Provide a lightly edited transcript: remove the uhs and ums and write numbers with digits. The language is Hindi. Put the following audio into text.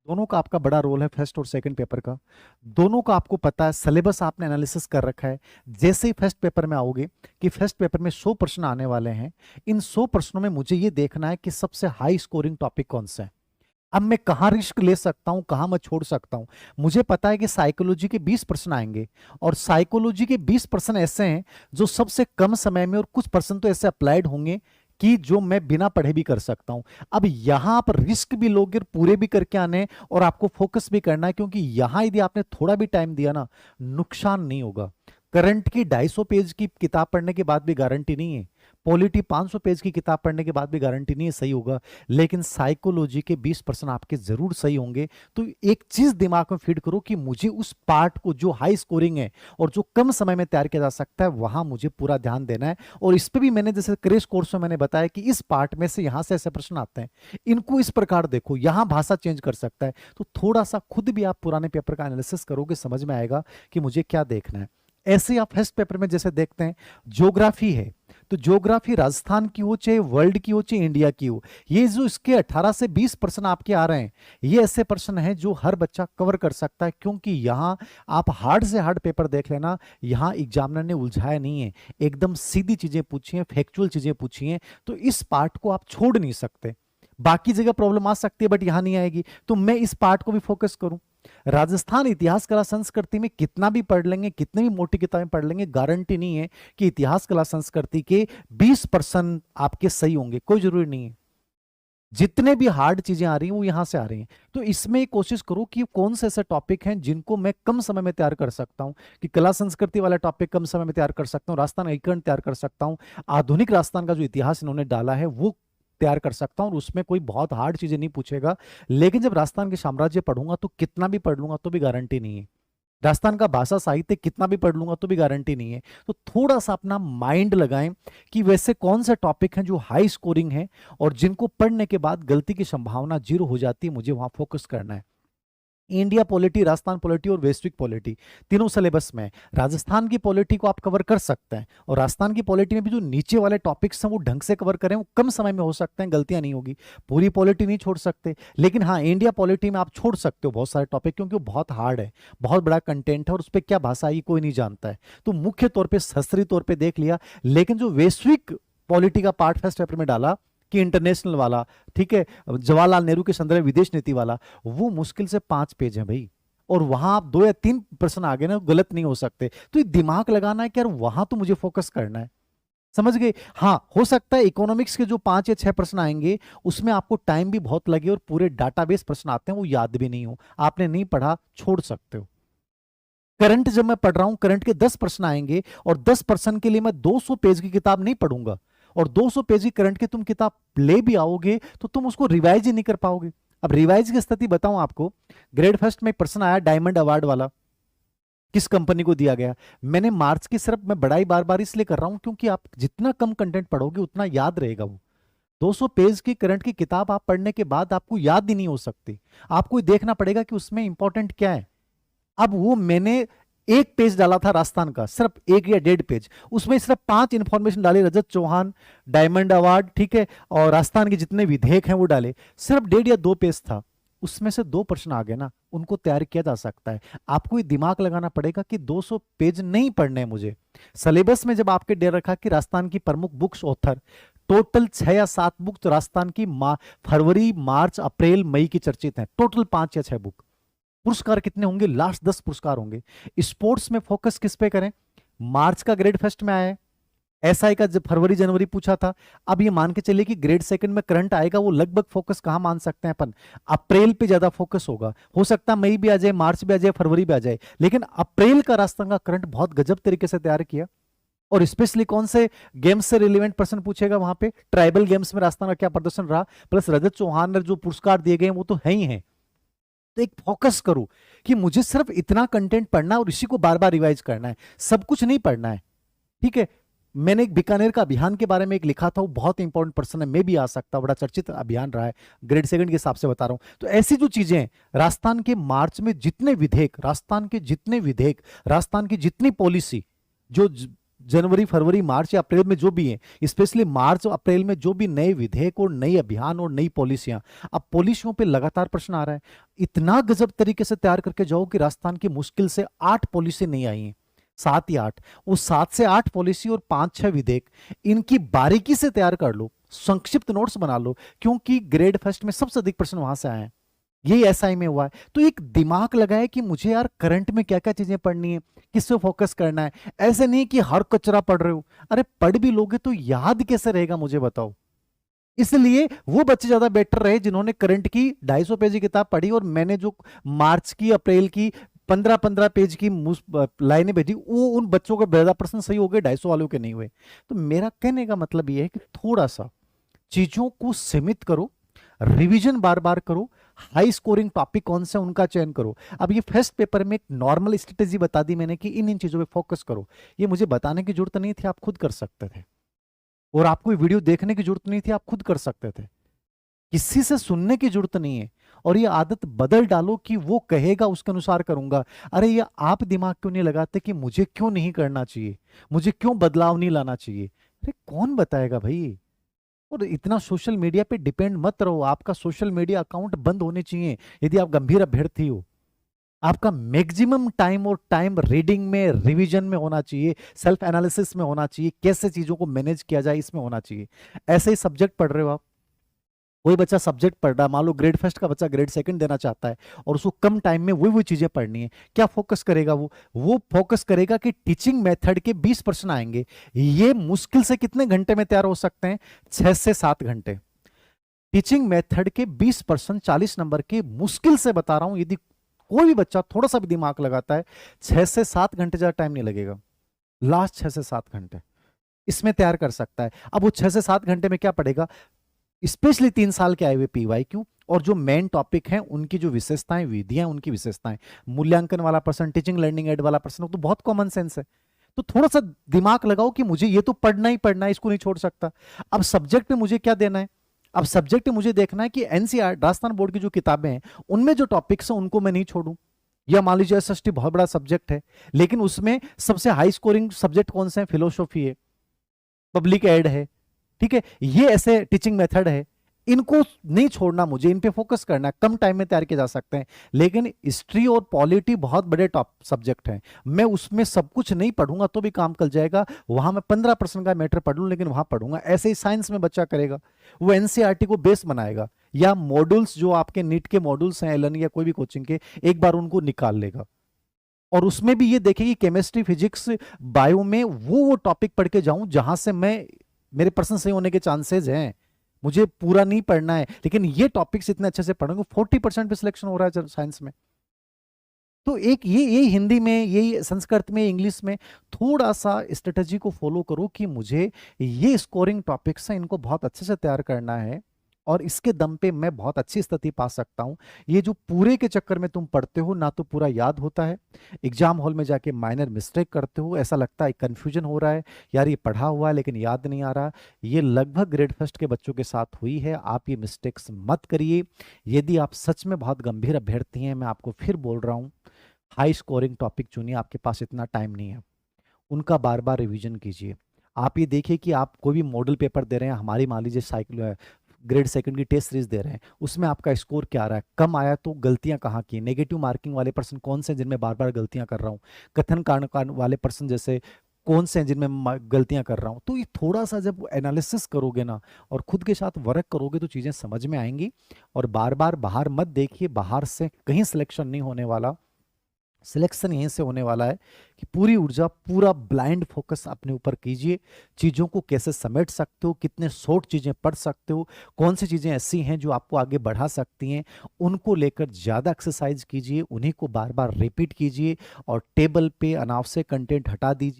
दोनों का आपका बड़ा रोल है, फर्स्ट और सेकंड पेपर का। दोनों का आपको पता है, सिलेबस आपने एनालिसिस कर रखा है। जैसे ही फर्स्ट पेपर में आओगे कि फर्स्ट पेपर में 100 प्रश्न आने वाले हैं, इन 100 प्रश्नों में मुझे ये देखना है कि सबसे हाई स्कोरिंग टॉपिक कौन सा है। अब मैं कहाँ रिस्क ले सकता हूं, कहाँ मैं छोड़ सकता हूं। मुझे पता है कि साइकोलॉजी के 20 प्रश्न आएंगे, और साइकोलॉजी के 20 प्रश्न ऐसे हैं जो सबसे कम समय में, और कुछ प्रश्न तो ऐसे अप्लाइड होंगे कि जो मैं बिना पढ़े भी कर सकता हूं। अब यहां आप रिस्क भी लोगे, पूरे भी करके आने हैं, और आपको फोकस भी करना है, क्योंकि यहां यदि आपने थोड़ा भी टाइम दिया ना, नुकसान नहीं होगा। करंट की 250 पेज की किताब पढ़ने के बाद भी गारंटी नहीं है, पॉलिटी 500 पेज की किताब पढ़ने के बाद भी गारंटी नहीं है सही होगा, लेकिन साइकोलॉजी के 20% आपके जरूर सही होंगे। तो एक चीज दिमाग में फीड करो कि मुझे उस पार्ट को जो हाई स्कोरिंग है और जो कम समय में तैयार किया जा सकता है, वहां मुझे पूरा ध्यान देना है। और इस पे भी मैंने जैसे क्रेश कोर्स में मैंने बताया कि इस पार्ट में से यहां से ऐसे प्रश्न आते हैं, इनको इस प्रकार देखो, यहां भाषा चेंज कर सकता है। तो थोड़ा सा खुद भी आप पुराने पेपर का एनालिसिस करोगे, समझ में आएगा कि मुझे क्या देखना है। ऐसे ही आप फर्स्ट पेपर में जैसे देखते हैं, ज्योग्राफी है, तो ज्योग्राफी राजस्थान की हो, चाहे वर्ल्ड की हो, चाहे इंडिया की हो, ये जो इसके 18 से 20 प्रश्न आपके आ रहे हैं, ये ऐसे प्रश्न हैं जो हर बच्चा कवर कर सकता है। क्योंकि यहां आप हार्ड से हार्ड पेपर देख लेना, यहां एग्जामिनर ने उलझाया नहीं है, एकदम सीधी चीजें पूछी हैं, फैक्चुअल चीजें पूछी हैं। तो इस पार्ट को आप छोड़ नहीं सकते। बाकी जगह प्रॉब्लम आ सकती है, बट यहां नहीं आएगी, तो मैं इस पार्ट को भी फोकस करूं। राजस्थान इतिहास कला संस्कृति में कितना भी पढ़ लेंगे, कितनी भी मोटी किताबें पढ़ लेंगे, गारंटी नहीं है कि इतिहास कला संस्कृति के 20% आपके सही होंगे, कोई जरूरी नहीं है। जितने भी हार्ड चीजें आ रही हैं वो यहां से आ रही हैं। तो इसमें कोशिश करो कि कौन से ऐसे टॉपिक हैं जिनको मैं कम समय में तैयार कर सकता हूं, कि कला संस्कृति वाला टॉपिक कम समय में तैयार कर सकता हूं, राजस्थान एकीकरण तैयार कर सकता हूं, आधुनिक राजस्थान का जो इतिहास इन्होंने डाला है वो तैयार कर सकता हूं, और उसमें कोई बहुत हार्ड चीजें नहीं पूछेगा। लेकिन जब राजस्थान के साम्राज्य पढ़ूंगा तो कितना भी पढ़ लूंगा तो भी गारंटी नहीं है। राजस्थान का भाषा साहित्य कितना भी पढ़ लूंगा तो भी गारंटी नहीं है। तो थोड़ा सा अपना माइंड लगाएं कि वैसे कौन से टॉपिक हैं जो हाई स्कोरिंग है, और जिनको पढ़ने के बाद गलती की संभावना जीरो हो जाती है, मुझे वहां फोकस करना है। इंडिया पॉलिटी, राजस्थान पॉलिटी और वैश्विक पॉलिटी, तीनों सिलेबस में राजस्थान की पॉलिटी को आप कवर कर सकते हैं, और राजस्थान की पॉलिटी में भी जो नीचे वाले टॉपिक्स हैं वो ढंग से कवर करें, वो कम समय में हो सकते हैं, गलतियां नहीं होगी। पूरी पॉलिटी नहीं छोड़ सकते, लेकिन हाँ इंडिया पॉलिटी में आप छोड़ सकते हो बहुत सारे टॉपिक, क्योंकि वो बहुत हार्ड है, बहुत बड़ा कंटेंट है, और उस पर क्या भाषा आई कोई नहीं जानता है। तो मुख्य तौर पर शास्त्रीय तौर पर देख लिया, लेकिन जो वैश्विक पॉलिटी का पार्ट फर्स्ट पेपर में डाला कि इंटरनेशनल वाला, ठीक है, जवाहरलाल नेहरू के संदर्भ में विदेश नीति वाला, वो मुश्किल से 5 पेज है भाई, और वहां आप 2 या 3 प्रश्न आगे ना गलत नहीं हो सकते। तो ये दिमाग लगाना है कि यार वहां तो मुझे फोकस करना है, समझ गए। हाँ हो सकता है इकोनॉमिक्स के जो 5 या 6 प्रश्न आएंगे उसमें आपको टाइम भी बहुत लगे, और पूरे डाटाबेस प्रश्न आते हैं वो याद भी नहीं हो, आपने नहीं पढ़ा, छोड़ सकते हो। करंट जब मैं पढ़ रहा हूं, करंट के 10 प्रश्न आएंगे, और 10 प्रश्न के लिए मैं 200 पेज की किताब नहीं पढ़ूंगा, और 200 पेज की करंट की तुम किताब ले भी आओगे तो तुम उसको रिवाइज ही नहीं कर पाओगे। अब रिवाइज की स्थिति बताऊं आपको, ग्रेड फर्स्ट में एक प्रश्न आया डायमंड अवार्ड वाला, किस कंपनी को दिया गया। मैंने मार्च की सिर्फ मैं बड़ाई बार बार इसलिए कर रहा हूं क्योंकि आप जितना कम कंटेंट पढ़ोगे उतना याद रहेगा वो। 200 पेज की करंट की किताब आप पढ़ने के बाद आपको याद ही नहीं हो सकती, आपको देखना पड़ेगा कि उसमें इंपॉर्टेंट क्या है। अब वो मैंने एक पेज डाला था राजस्थान का, सिर्फ 1 या 1.5 पेज, उसमें सिर्फ 5 इंफॉर्मेशन डाली, रजत चौहान, डायमंड अवार्ड, ठीक है, और राजस्थान के जितने विधेयक हैं वो डाले, सिर्फ 1.5 या 2 पेज था, उसमें से 2 प्रश्न आ गए ना, उनको तैयार किया जा सकता है। आपको ये दिमाग लगाना पड़ेगा कि 200 पेज नहीं पढ़ने हैं मुझे। सिलेबस में जब आपके दे रखा कि राजस्थान की प्रमुख बुक्स ऑथर, टोटल 6 या 7 बुक तो राजस्थान की फरवरी मार्च अप्रैल मई की चर्चित हैं, टोटल 5 या 6 बुक। पुरस्कार कितने होंगे, लास्ट 10 पुरस्कार होंगे। स्पोर्ट्स में फोकस किस पे करें, मार्च का ग्रेड फर्स्ट में आया है, एसआई का जब फरवरी जनवरी पूछा था। अब ये मान के चलिए कि ग्रेड सेकंड में करंट आएगा, वो लगभग फोकस कहां मान सकते हैं अपन, अप्रैल पे ज्यादा फोकस होगा। हो सकता है मई भी आ जाए, मार्च भी आ जाए, फरवरी भी आ जाए, लेकिन अप्रैल का राजस्थान का करंट बहुत गजब तरीके से तैयार किया। और स्पेशली कौन से गेम्स से रिलेवेंट प्रश्न पूछेगा वहां पे, ट्राइबल गेम्स में राजस्थान का क्या प्रदर्शन रहा, प्लस रजत चौहान ने जो पुरस्कार दिए गए वो तो है ही है। तो एक फोकस करो कि मुझे सिर्फ इतना कंटेंट पढ़ना है और इसी को बार बार रिवाइज करना है, सब कुछ नहीं पढ़ना है, ठीक है। मैंने एक बीकानेर का अभियान के बारे में एक लिखा था, वो बहुत इंपॉर्टेंट पर्सन है, मैं भी आ सकता, बड़ा चर्चित अभियान रहा है, ग्रेड सेकंड के हिसाब से बता रहा हूं। तो ऐसी जो चीजें हैं, राजस्थान के मार्च में जितने विधेयक, राजस्थान के जितने विधेयक, राजस्थान की जितनी पॉलिसी जो जनवरी फरवरी मार्च या अप्रैल में जो भी है, स्पेशली मार्च और अप्रैल में जो भी नए विधेयक और नई अभियान और नई पॉलिसियां, अब पॉलिसियों पे लगातार प्रश्न आ रहा है। इतना गजब तरीके से तैयार करके जाओ कि राजस्थान की मुश्किल से 8 पॉलिसी नहीं आई है, 7 या 8, वो 7 से 8 पॉलिसी और 5-6 विधेयक, इनकी बारीकी से तैयार कर लो, संक्षिप्त नोट्स बना लो, क्योंकि ग्रेड फर्स्ट में सबसे अधिक प्रश्न वहां से आए हैं, यही एसआई में हुआ है। तो एक दिमाग लगाए कि मुझे यार करंट में क्या क्या चीजें पढ़नी है, किस पे फोकस करना है। ऐसे नहीं कि हर कचरा पढ़ रहे हो, अरे पढ़ भी लोगे तो याद कैसे रहेगा मुझे बताओ। इसलिए वो बच्चे ज्यादा बेटर रहे जिन्होंने करंट की 250 पेज की किताब पढ़ी, और मैंने जो मार्च की अप्रैल की 15-15 पेज की लाइनें भेजी, वो उन बच्चों के 12% सही हो गए, 250 वालों के नहीं हुए। तो मेरा कहने का मतलब ये है कि थोड़ा सा चीजों को सीमित करो, रिवीजन बार बार करो, हाई स्कोरिंग टॉपिक कौन से उनका चयन करो। अब ये फर्स्ट पेपर में एक नॉर्मल स्ट्रेटेजी बता दी मैंने कि इन इन चीजों पे फोकस करो, ये मुझे बताने की जरूरत नहीं थी, आप खुद कर सकते थे, और आपको ये वीडियो देखने की जरूरत नहीं थी, आप खुद कर सकते थे, किसी से सुनने की जरूरत नहीं है। और ये आदत बदल डालो कि वो कहेगा उसके अनुसार करूंगा। अरे ये आप दिमाग क्यों नहीं लगाते कि मुझे क्यों नहीं करना चाहिए, मुझे क्यों बदलाव नहीं लाना चाहिए। अरे कौन बताएगा भाई। और इतना सोशल मीडिया पे डिपेंड मत रहो, आपका सोशल मीडिया अकाउंट बंद होने चाहिए यदि आप गंभीर अभ्यर्थी हो। आपका मैक्सिमम टाइम और टाइम रीडिंग में, रिवीजन में होना चाहिए, सेल्फ एनालिसिस में होना चाहिए, कैसे चीजों को मैनेज किया जाए इसमें होना चाहिए। ऐसे ही सब्जेक्ट पढ़ रहे हो आप, कोई बच्चा सब्जेक्ट पढ़ रहा है, मान लो ग्रेड फर्स्ट का बच्चा ग्रेड सेकंड देना चाहता है और उसको कम टाइम में वही चीजें पढ़नी है, क्या फोकस करेगा वो फोकस करेगा कि टीचिंग मेथड के 20 प्रश्न आएंगे, ये मुश्किल से कितने घंटे में तैयार हो सकते हैं, 6 से 7 घंटे। टीचिंग मेथड के 20 प्रश्न 40 नंबर के, मुश्किल से बता रहा हूं, यदि कोई भी बच्चा थोड़ा सा भी दिमाग लगाता है 6 से 7 घंटे, ज्यादा टाइम नहीं लगेगा, लास्ट 6 से 7 घंटे इसमें तैयार कर सकता है। अब वो 6 से 7 घंटे में क्या पढ़ेगा, स्पेशली 3 साल के आए हुए पीवाईक्यू और जो मेन टॉपिक हैं उनकी जो विशेषताएं, विधियां, उनकी विशेषताएं, मूल्यांकन वाला प्रश्न, टीचिंग लर्निंग एड वाला प्रश्न, तो बहुत कॉमन सेंस है। तो थोड़ा सा दिमाग लगाओ कि मुझे ये तो पढ़ना ही पढ़ना है, इसको नहीं छोड़ सकता। अब सब्जेक्ट में मुझे क्या देना है, अब सब्जेक्ट में मुझे देखना है कि एनसीईआर राजस्थान बोर्ड की जो किताबें हैं उनमें जो टॉपिक्स हैं उनको मैं नहीं छोड़ूं। या मान लीजिए एसएसटी बहुत बड़ा सब्जेक्ट है, लेकिन उसमें सबसे हाई स्कोरिंग सब्जेक्ट कौन से हैं, फिलोसॉफी है, पब्लिक एड है, ठीक है, ये ऐसे टीचिंग मेथड है, इनको नहीं छोड़ना, मुझे इन पे फोकस करना है, कम टाइम में तैयार किए जा सकते हैं। लेकिन हिस्ट्री और पॉलिटी बहुत बड़े टॉप सब्जेक्ट हैं, मैं उसमें सब कुछ नहीं पढ़ूंगा तो भी काम चल जाएगा, वहां मैं 15% का मैटर पढ़ लूं लेकिन वहां पढ़ूंगा। ऐसे ही साइंस में बच्चा करेगा, वो एनसीईआरटी को बेस बनाएगा, या मॉड्यूल्स जो आपके नीट के मॉड्यूल्स हैं एलन या कोई भी कोचिंग के, एक बार उनको निकाल लेगा और उसमें भी ये देखेगी केमिस्ट्री, फिजिक्स, बायो में वो टॉपिक पढ़ के जाऊं जहां से मेरे प्रश्न सही होने के चांसेस हैं। मुझे पूरा नहीं पढ़ना है, लेकिन ये टॉपिक्स इतने अच्छे से पढ़ूंगा, 40% पे सिलेक्शन हो रहा है साइंस में। तो एक ये हिंदी में, ये संस्कृत में, इंग्लिश में थोड़ा सा स्ट्रेटजी को फॉलो करो कि मुझे ये स्कोरिंग टॉपिक्स हैं, इनको बहुत अच्छे से तैयार करना है और इसके दम पे मैं बहुत अच्छी स्थिति पा सकता हूं। ये जो पूरे के चक्कर में तुम पढ़ते हो ना, तो पूरा याद होता है, एग्जाम हॉल में जाके माइनर मिस्टेक करते हो, ऐसा लगता है कंफ्यूजन हो रहा है, यार ये पढ़ा हुआ है लेकिन याद नहीं आ रहा। ये लगभग ग्रेड फर्स्ट के बच्चों के साथ हुई है, आप ये मिस्टेक्स मत करिए। यदि आप सच में बहुत गंभीर अभ्यर्थी हैं, मैं आपको फिर बोल रहा हूँ, हाई स्कोरिंग टॉपिक चुनिए, आपके पास इतना टाइम नहीं है, उनका बार बार रिवीजन कीजिए। आप ये देखिए कि आप कोई भी मॉडल पेपर दे रहे हैं, हमारी मान लीजिए साइकिल ग्रेड सेकंड की टेस्ट सीरीज दे रहे हैं, उसमें आपका स्कोर क्या आ रहा है, कम आया तो गलतियां कहाँ की, नेगेटिव मार्किंग वाले पर्सन कौन से जिनमें बार बार गलतियां कर रहा हूँ, कथन कारण वाले पर्सन जैसे कौन से हैं जिनमें गलतियां कर रहा हूँ। तो ये थोड़ा सा जब एनालिसिस करोगे ना और खुद के साथ वर्क करोगे तो चीजें समझ में आएंगी। और बार बार बाहर मत देखिए, बाहर से कहीं सिलेक्शन नहीं होने वाला, सिलेक्शन यहीं से होने वाला है कि पूरी ऊर्जा, पूरा ब्लाइंड फोकस अपने ऊपर कीजिए, चीज़ों को कैसे समेट सकते हो, कितने शॉर्ट चीज़ें पढ़ सकते हो, कौन सी चीज़ें ऐसी हैं जो आपको आगे बढ़ा सकती हैं, उनको लेकर ज़्यादा एक्सरसाइज कीजिए, उन्हीं को बार बार रिपीट कीजिए और टेबल पे अनावश्यक कंटेंट हटा दीजिए।